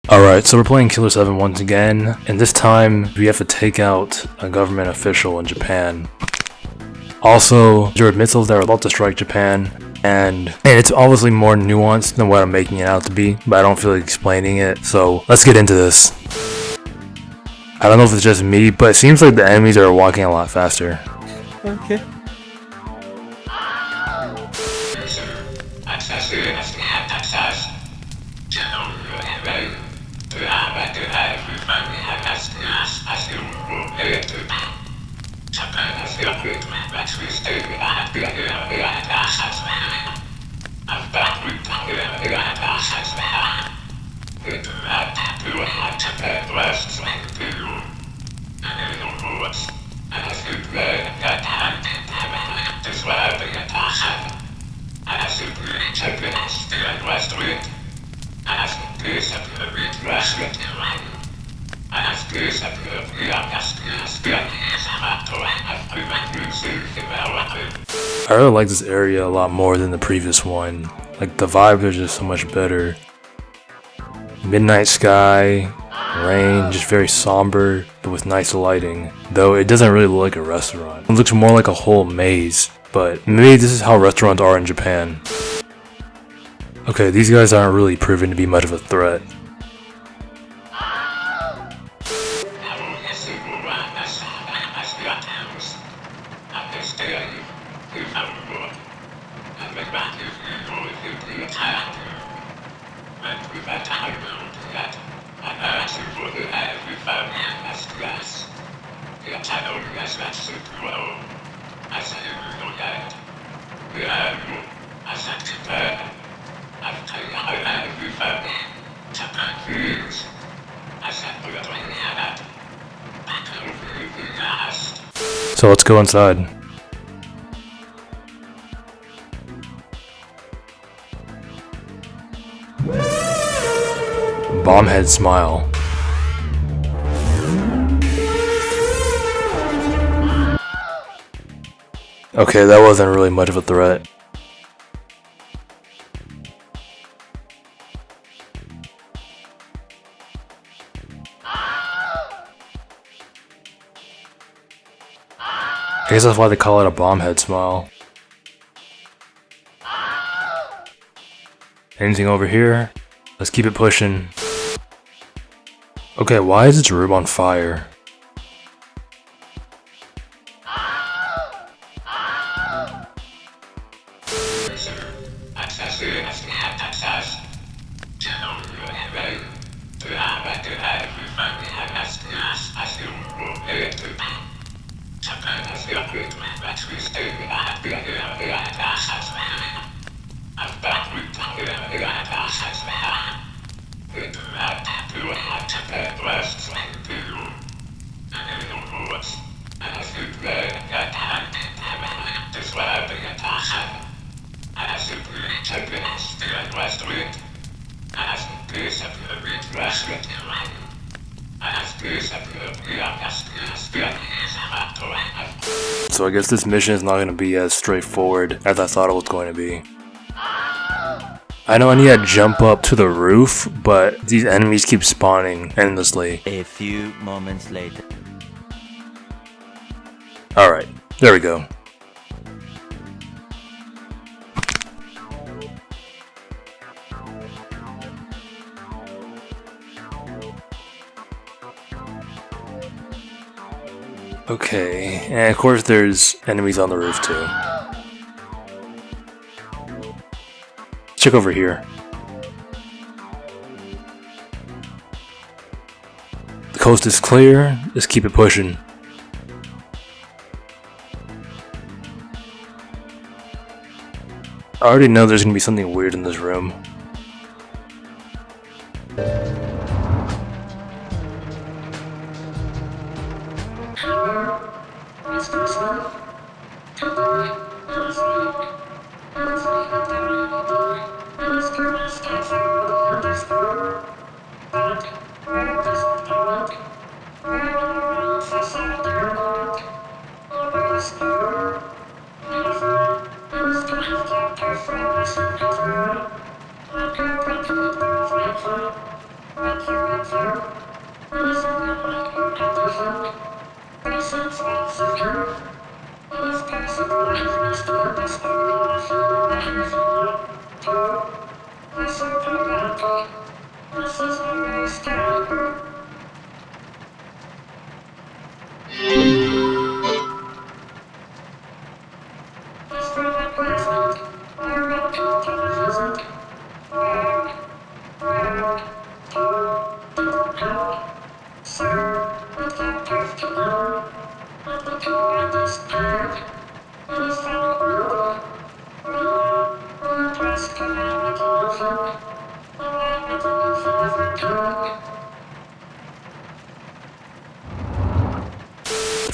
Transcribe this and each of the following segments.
Alright, so we're playing Killer 7 once again, and this time we have to take out a government official in Japan. Also, there are missiles that are about to strike Japan, and it's obviously more nuanced than what I'm making it out to be, but I don't feel like explaining it, so let's get into this. I don't know if it's just me, but it seems like the enemies are walking a lot faster. Okay. I really like this area a lot more than the previous one. Like, the vibes are just so much better. Midnight sky, rain, just very somber, but with nice lighting. Though it doesn't really look like a restaurant. It looks more like a whole maze, but maybe this is how restaurants are in Japan. Okay, these guys aren't really proving to be much of a threat. So let's go inside. Bombhead smile. Okay, that wasn't really much of a threat. I guess that's why they call it a bombhead smile. Anything over here? Let's keep it pushing. Okay, why is its room on fire? So I guess this mission is not going to be as straightforward as I thought it was going to be. I know I need to jump up to the roof, but these enemies keep spawning endlessly. A few moments later. Alright, there we go. Okay, and of course there's enemies on the roof too. Check over here. The coast is clear, just keep it pushing. I already know there's gonna be something weird in this room.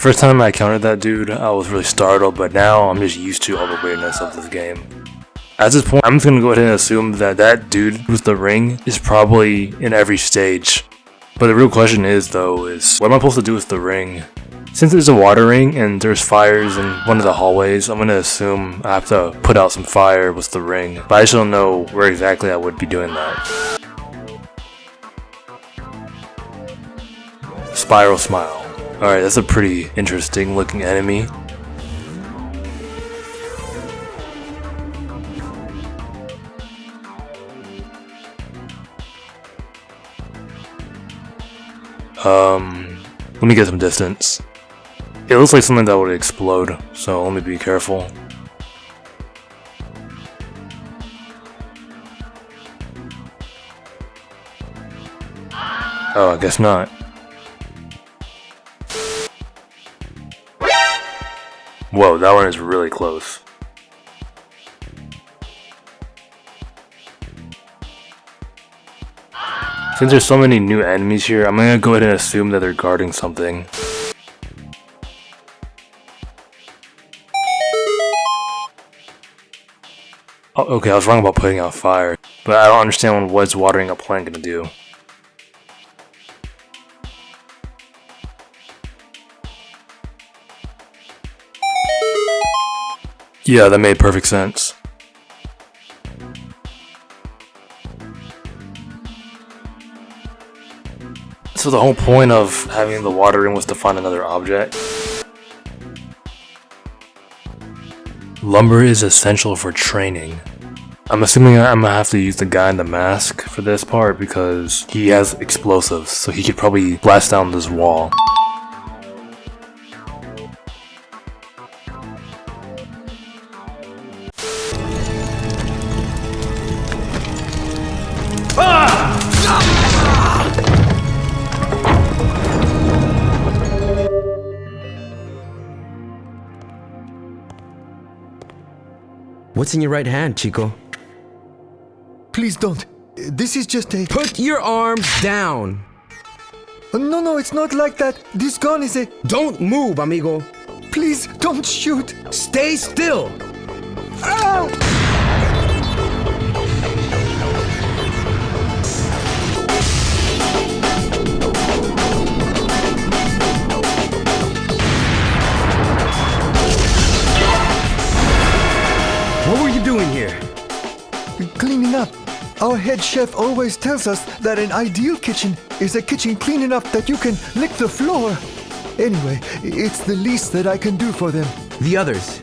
first time I encountered that dude, I was really startled, but now I'm just used to all the weirdness of this game. At this point, I'm just gonna go ahead and assume that that dude with the ring is probably in every stage. But the real question is though, what am I supposed to do with the ring? Since there's a water ring and there's fires in one of the hallways, I'm gonna assume I have to put out some fire with the ring. But I just don't know where exactly I would be doing that. Spiral Smile. Alright, that's a pretty interesting looking enemy. Let me get some distance. It looks like something that would explode, so let me be careful. Oh, I guess not. Whoa, that one is really close. Since there's so many new enemies here, I'm gonna go ahead and assume that they're guarding something. Oh, okay, I was wrong about putting out fire, but I don't understand what's watering a plant gonna do. Yeah, that made perfect sense. So the whole point of having the water ring was to find another object. Lumber is essential for training. I'm assuming I'm gonna have to use the guy in the mask for this part because he has explosives, so he could probably blast down this wall. What's in your right hand, Chico? Please don't. This is just a... Put your arms down! No, it's not like that. This gun is a... Don't move, amigo! Please, don't shoot! Stay still! Ah! What were you doing here? Cleaning up. Our head chef always tells us that an ideal kitchen is a kitchen clean enough that you can lick the floor. Anyway, it's the least that I can do for them. The others?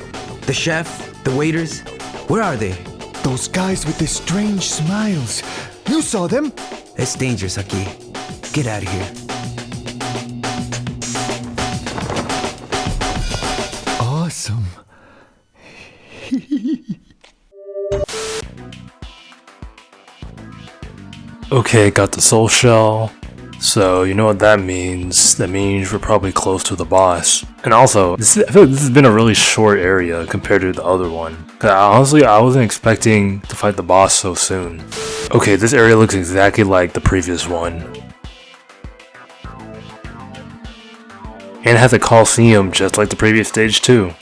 The chef? The waiters? Where are they? Those guys with the strange smiles. You saw them? It's dangerous, Aki. Get out of here. Awesome. Okay, got the soul shell. So you know what that means. That means we're probably close to the boss. And also, I feel like this has been a really short area compared to the other one. Honestly, I wasn't expecting to fight the boss so soon. Okay, this area looks exactly like the previous one. And it has a Coliseum just like the previous stage too.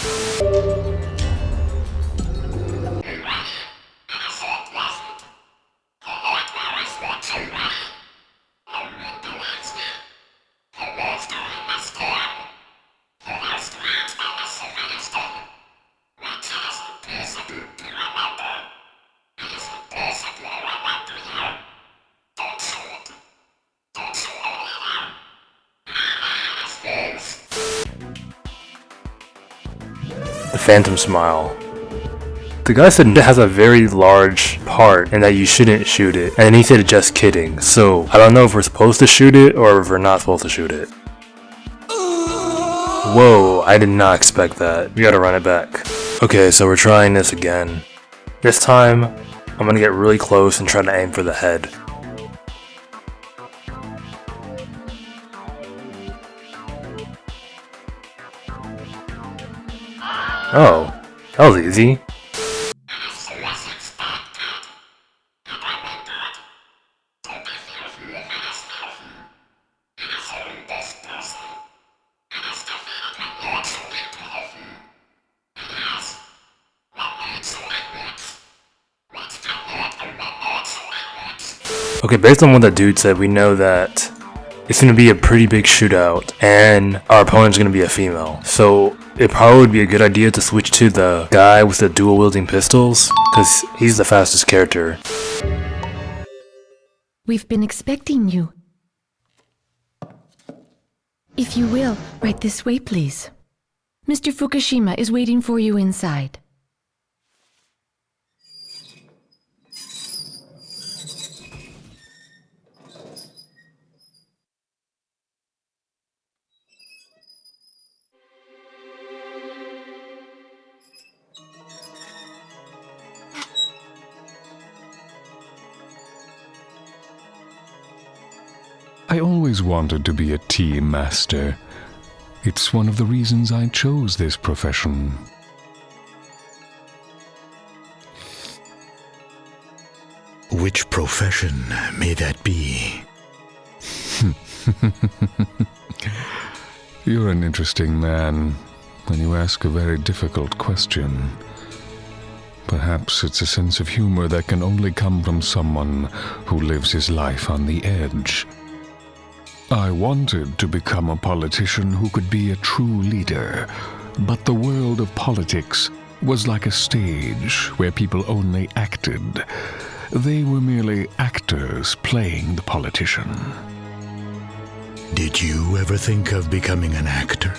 The Phantom Smile. The guy said it has a very large part and that you shouldn't shoot it, and he said just kidding, so I don't know if we're supposed to shoot it or if we're not supposed to shoot it. Whoa, I did not expect that. We gotta run it back. Okay, so we're trying this again. This time, I'm gonna get really close and try to aim for the head. Oh, that was easy. Okay, based on what that dude said, we know that it's going to be a pretty big shootout, and our opponent's going to be a female. So it probably would be a good idea to switch to the guy with the dual wielding pistols, because he's the fastest character. We've been expecting you. If you will, right this way, please. Mr. Fukushima is waiting for you inside. I always wanted to be a tea master. It's one of the reasons I chose this profession. Which profession may that be? You're an interesting man, and you ask a very difficult question. Perhaps it's a sense of humor that can only come from someone who lives his life on the edge. I wanted to become a politician who could be a true leader, but the world of politics was like a stage where people only acted. They were merely actors playing the politician. Did you ever think of becoming an actor?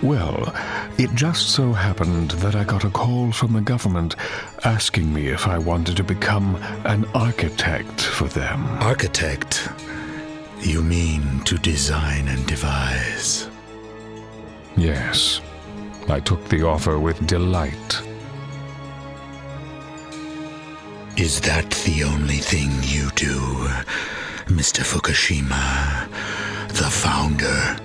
Well, it just so happened that I got a call from the government asking me if I wanted to become an architect for them. Architect? You mean to design and devise? Yes, I took the offer with delight. Is that the only thing you do, Mr. Fukushima, the founder?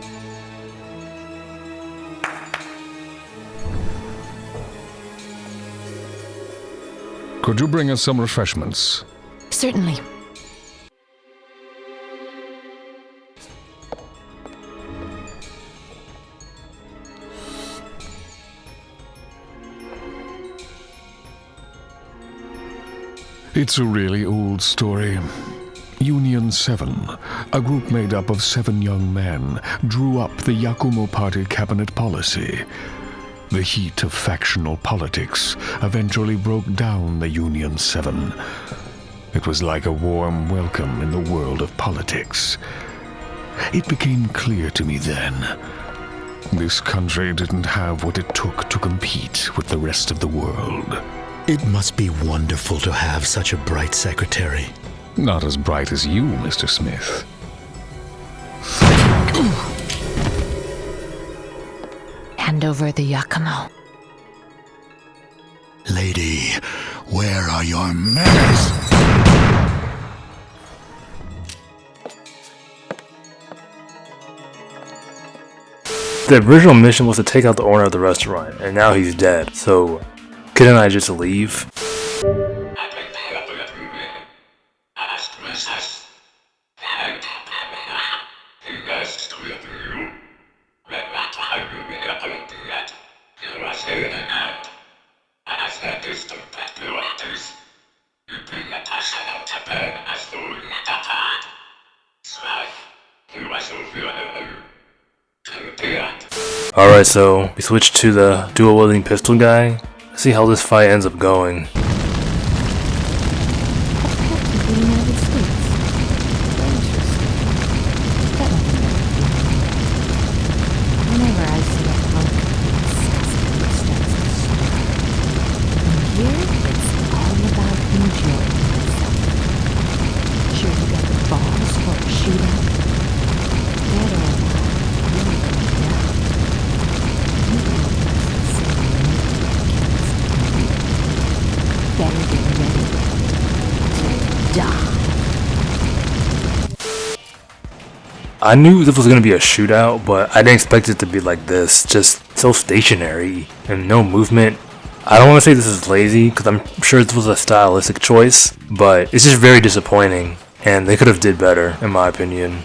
Could you bring us some refreshments? Certainly. It's a really old story. Union 7, a group made up of 7 young men, drew up the Yakumo Party cabinet policy. The heat of factional politics eventually broke down the Union 7. It was like a warm welcome in the world of politics. It became clear to me then, this country didn't have what it took to compete with the rest of the world. It must be wonderful to have such a bright secretary. Not as bright as you, Mr. Smith. Hand over the Yakumo. Lady, where are your manners? The original mission was to take out the owner of the restaurant, and now he's dead, so couldn't I just leave? Alright, so we switched to the dual wielding pistol guy. Let's see how this fight ends up going. I knew this was going to be a shootout, but I didn't expect it to be like this. Just so stationary and no movement. I don't want to say this is lazy, because I'm sure this was a stylistic choice, but it's just very disappointing, and they could have did better, in my opinion.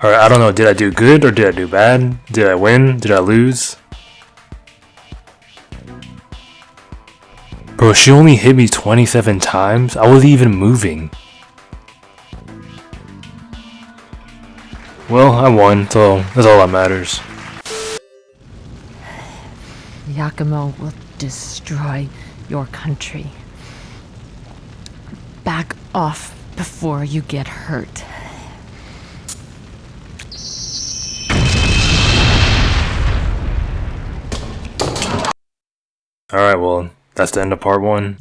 Alright, I don't know, did I do good or did I do bad? Did I win? Did I lose? Bro, she only hit me 27 times? I wasn't even moving. Well, I won, so that's all that matters. Yakumo will destroy your country. Back off before you get hurt. Alright, well, that's the end of part 1.